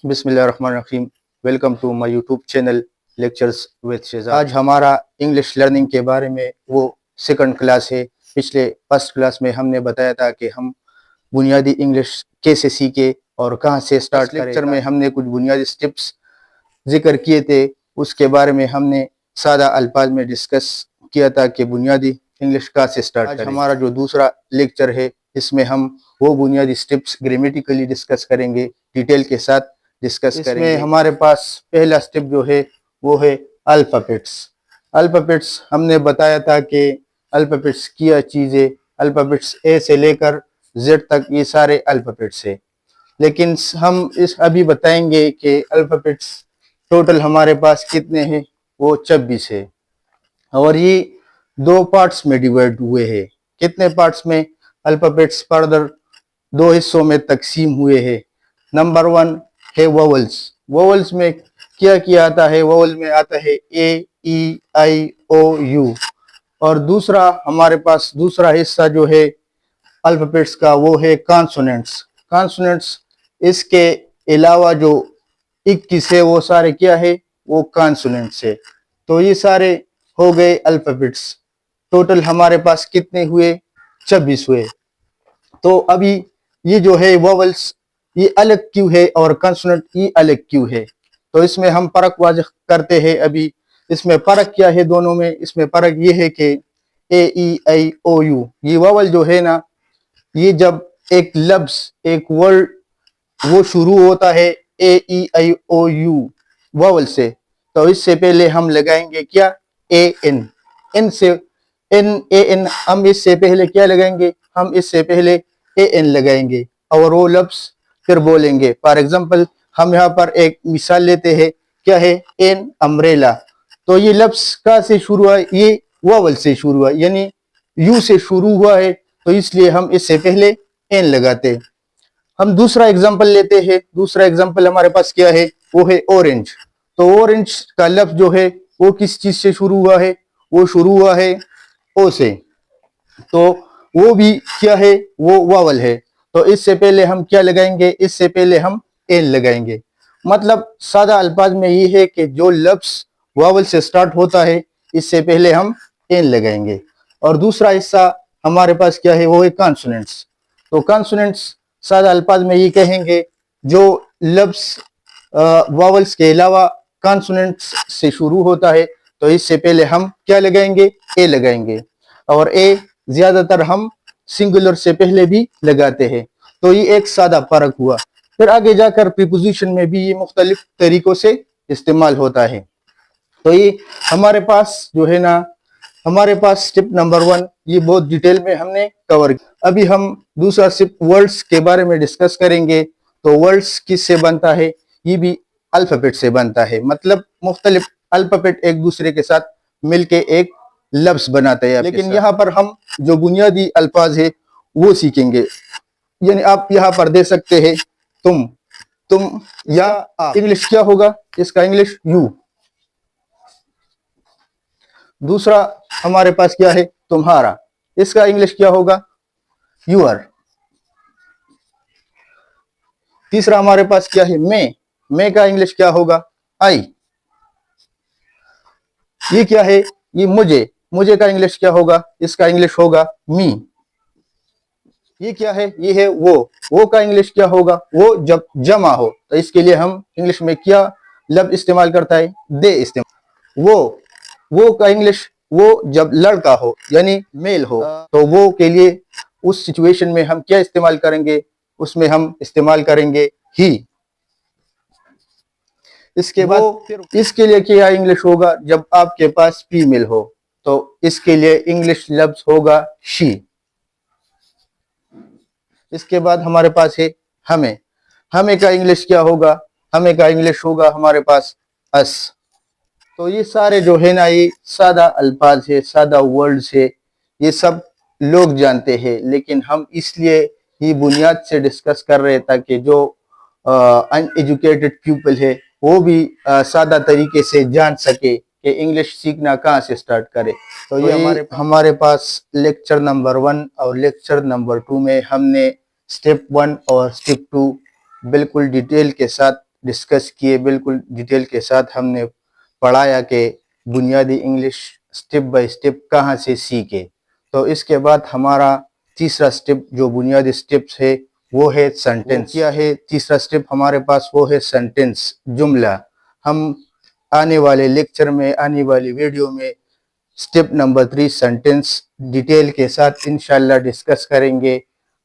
बिस्मिल्लाहिर्रहमानिर्रहीम। Welcome to my YouTube channel lectures with Shehzad. आज हमारा इंग्लिश लर्निंग के बारे में वो सेकंड क्लास है। पिछले फर्स्ट क्लास में हमने बताया था कि हम बुनियादी इंग्लिश कैसे सीखे और कहाँ से स्टार्ट करें। लेक्चर में हमने कुछ बुनियादी स्टेप्स जिक्र किए थे, उसके बारे में हमने सादा अल्फाज में डिस्कस किया था कि बुनियादी इंग्लिश कहाँ से स्टार्ट करें। हमारा जो दूसरा लेक्चर है, इसमें हम वो बुनियादी स्टेप्स ग्रामेटिकली डिस्कस करेंगे, डिटेल के साथ डिस्कस करेंगे। इसमें हमारे पास पहला स्टेप जो है वो है अल्फाबेट्स। अल्फाबेट्स हमने बताया था कि अल्फाबेट्स क्या चीज़ है। अल्फाबेट्स ए से लेकर जेड तक ये सारे अल्फाबेट्स है, लेकिन हम इस अभी बताएंगे कि अल्फाबेट्स टोटल हमारे पास कितने हैं। वो 26 है और ये दो पार्ट्स में डिवाइड हुए हैं। कितने पार्ट्स में? अल्फाबेट्स फर्दर दो हिस्सों में तकसीम हुए हैं। नंबर 1 है वोवल्स। वोवल्स में क्या किया आता है? वोवल में आता है ए, ई, आई, ओ, यू। और दूसरा हमारे पास दूसरा हिस्सा जो है अल्फाबेट्स का वो है कॉन्सोनेंट्स। कॉन्सोनेंट्स इसके अलावा जो 21 है वो सारे क्या है? वो कॉन्सोनेंट्स है। तो ये सारे हो गए अल्फाबेट्स। टोटल हमारे पास कितने हुए? 26 हुए। तो अभी ये जो है वोवल्स ये अलग क्यों है और कंसोनेंट ये अलग क्यों है? तो इसमें हम फर्क वाज़ह करते हैं। अभी इसमें फर्क क्या है दोनों में? इसमें फर्क ये है कि ए, ई, आई, ओ, यू, ये वोवल जो है ना, ये जब एक लफ्ज एक वर्ड वो शुरू होता है ए, ई, आई, ओ, यू वोवल से, तो इससे पहले हम लगाएंगे क्या? A N. एन से एन, ए एन, हम इससे पहले क्या लगाएंगे? हम इससे पहले ए एन लगाएंगे और वो लफ्ज फिर बोलेंगे। फॉर एग्जाम्पल हम यहाँ पर एक मिसाल लेते हैं, क्या है? An umbrella. तो ये लफ्ज कहाँ से शुरू हुआ? ये वोवल से शुरू हुआ, यानी यू से शुरू हुआ है, तो इसलिए हम इससे पहले एन लगाते हैं। हम दूसरा एग्जाम्पल लेते हैं। दूसरा एग्जाम्पल हमारे पास क्या है? वो है ऑरेंज। तो ऑरेंज का लफ्ज जो है वो किस चीज से शुरू हुआ है? वो शुरू हुआ है ओ से, तो वो भी क्या है? वो वावल है। तो इससे पहले हम क्या लगाएंगे? इससे पहले हम एन लगाएंगे। मतलब सादा अल्फाज में ये है कि जो लफ्ज वावल से स्टार्ट होता है इससे पहले हम एन लगाएंगे। और दूसरा हिस्सा हमारे पास क्या है? वो है कॉन्सोनेंट्स। तो कॉन्सोनेंट्स सादा अल्फाज में ये कहेंगे जो लफ्ज वावल्स के अलावा कॉन्सोनेंट्स से शुरू होता है, तो इससे पहले हम क्या लगाएंगे? ए लगाएंगे। और ए ज्यादातर हम सिंगुलर से पहले भी लगाते हैं। तो ये एक सादा फर्क हुआ। फिर आगे जाकर प्रीपोजिशन में भी ये मुख्तलिफ तरीकों से इस्तेमाल होता है। तो ये हमारे पास जो है ना, हमारे पास स्टेप नंबर 1 ये बहुत डिटेल में हमने कवर किया। अभी हम दूसरा स्टेप वर्ड्स के बारे में डिस्कस करेंगे। तो वर्ड्स किससे बनता है? ये भी अल्फाबेट से बनता है। मतलब मुख्तलिफ अल्फाबेट एक दूसरे के साथ मिलके एक लफ्ज बनाते हैं। लेकिन यहाँ पर हम जो बुनियादी अल्फाज है वो सीखेंगे। यानी आप यहाँ पर दे सकते हैं तुम या आप। इंग्लिश क्या होगा इसका? English you. दूसरा हमारे पास क्या है? तुम्हारा। इसका इंग्लिश क्या होगा? यूर। तीसरा हमारे पास क्या है? मैं का इंग्लिश क्या होगा? आई। ये क्या है? ये मुझे का इंग्लिश क्या होगा? इसका इंग्लिश होगा मी। ये क्या है? ये है वो का इंग्लिश क्या होगा? वो जब जमा हो तो इसके लिए हम इंग्लिश में क्या लफ्ज इस्तेमाल करता है? दे इस्तेमाल। वो का इंग्लिश वो जब लड़का हो यानी मेल हो, तो वो के लिए उस सिचुएशन में हम क्या इस्तेमाल करेंगे? उसमें हम इस्तेमाल करेंगे ही। इसके बाद इसके लिए क्या इंग्लिश होगा? जब आपके पास फीमेल हो तो इसके लिए इंग्लिश लफ्ज होगा शी। इसके बाद हमारे पास है हमें का इंग्लिश क्या होगा? हमें का इंग्लिश होगा हमारे पास अस। तो ये सारे जो है ना, ये सादा अल्फाज है, सादा वर्ड्स है, ये सब लोग जानते हैं, लेकिन हम इसलिए ही बुनियाद से डिस्कस कर रहे ताकि जो अनएजुकेटेड पीपल है वो भी सादा तरीके से जान सके कि इंग्लिश सीखना कहाँ से स्टार्ट करे। तो ये हमारे पास लेक्चर नंबर 1 और लेक्चर नंबर 2 में हमने स्टेप 1 और स्टेप 2 बिल्कुल डिटेल के साथ डिस्कस किए, बिल्कुल डिटेल के साथ हमने पढ़ाया कि बुनियादी इंग्लिश स्टेप बाय स्टेप कहाँ से सीखे। तो इसके बाद हमारा तीसरा स्टेप जो बुनियादी स्टेप्स है वो है सेंटेंस। क्या है तीसरा स्टेप हमारे पास? वो है सेंटेंस, जुमला। हम आने वाले लेक्चर में, आने वाली वीडियो में स्टेप नंबर 3 सेंटेंस डिटेल के साथ इंशाल्लाह डिस्कस करेंगे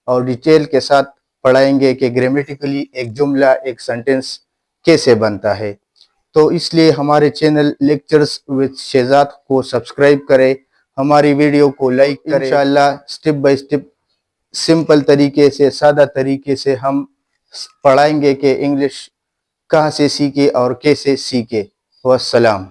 और डिटेल के साथ पढ़ाएंगे कि ग्रामेटिकली एक जुमला, एक सेंटेंस कैसे बनता है। तो इसलिए हमारे चैनल लेक्चर्स विद शहजाद को सब्सक्राइब करें, हमारी वीडियो को लाइक करें। इंशाल्लाह स्टेप बाय स्टेप सिंपल तरीके से, सादा तरीके से हम पढ़ाएंगे कि इंग्लिश कहाँ से सीखे और कैसे सीखे। वस्सलाम।